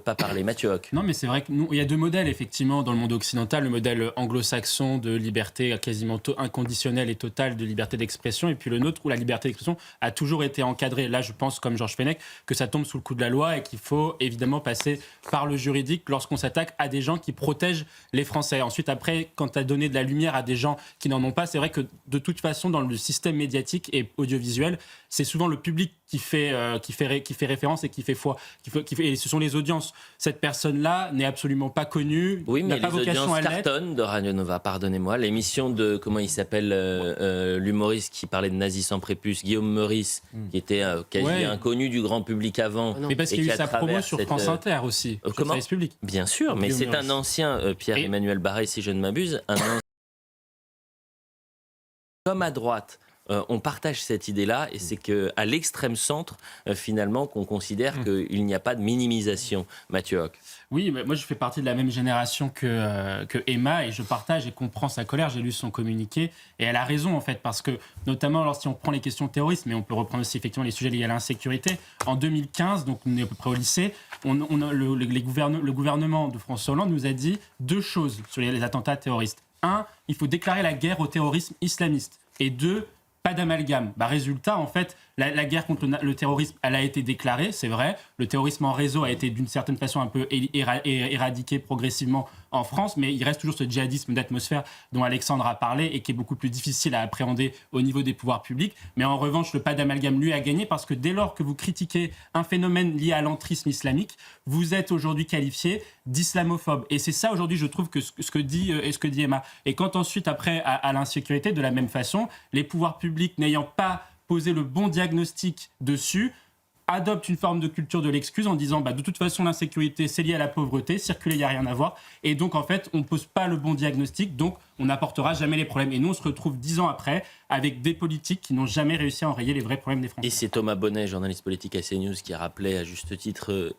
pas parler. Mathieu Hoc. Non, mais c'est vrai qu'il y a deux modèles, effectivement, dans le monde occidental. Le modèle anglo-saxon de liberté quasiment inconditionnelle et totale de liberté d'expression, et puis le nôtre où la liberté d'expression a toujours été encadrée. Là, je pense, comme Georges Fenech, que ça tombe sous le coup de la loi et qu'il faut évidemment passer par le juridique lorsqu'on s'attaque à des gens qui protègent les Français. Ensuite, après, quand tu as donné de la lumière à des gens qui n'en ont pas, c'est vrai que de toute façon, dans le système médiatique et audiovisuel, c'est souvent le public qui fait référence et qui fait foi. Et ce sont les audiences. Cette personne-là n'est absolument pas connue. Oui, mais n'a pas les vocation audiences à l'être. cartonnent de Radio Nova, pardonnez-moi. L'émission de, comment il s'appelle, l'humoriste qui parlait de nazis sans prépuce, Guillaume Meurice, qui était quasi inconnu du grand public avant. Mais parce qu'il y a eu sa promo sur France Inter aussi, sur le service public. Bien sûr, mais Guillaume c'est Meurice. un ancien, Pierre-Emmanuel Barré, si je ne m'abuse, comme à droite. On partage cette idée-là et c'est qu'à l'extrême centre, finalement, qu'on considère qu'il n'y a pas de minimisation. Mathieu Hoc. Oui, mais moi je fais partie de la même génération que Emma et je partage et comprends sa colère. J'ai lu son communiqué et elle a raison en fait parce que notamment lorsqu'on prend les questions de terrorisme, mais on peut reprendre aussi effectivement les sujets liés à l'insécurité. En 2015, donc on est à peu près au lycée, le gouvernement de François Hollande nous a dit deux choses sur les attentats terroristes. Un, il faut déclarer la guerre au terrorisme islamiste. Et deux, pas d'amalgame. Résultat, en fait, la guerre contre le terrorisme, elle a été déclarée, c'est vrai. Le terrorisme en réseau a été d'une certaine façon un peu éradiqué progressivement en France, mais il reste toujours ce djihadisme d'atmosphère dont Alexandre a parlé et qui est beaucoup plus difficile à appréhender au niveau des pouvoirs publics. Mais en revanche, le pas d'amalgame, lui, a gagné parce que dès lors que vous critiquez un phénomène lié à l'entrisme islamique, vous êtes aujourd'hui qualifié d'islamophobe. Et c'est ça, aujourd'hui, je trouve, que ce que dit Emma. Et quand ensuite, après, à l'insécurité, de la même façon, les pouvoirs publics n'ayant pas posé le bon diagnostic dessus, adopte une forme de culture de l'excuse en disant de toute façon l'insécurité c'est lié à la pauvreté, circuler il n'y a rien à voir et donc en fait on ne pose pas le bon diagnostic donc on n'apportera jamais les problèmes et nous on se retrouve 10 ans après avec des politiques qui n'ont jamais réussi à enrayer les vrais problèmes des Français. Et c'est Thomas Bonnet, journaliste politique à CNews, qui rappelait à juste titre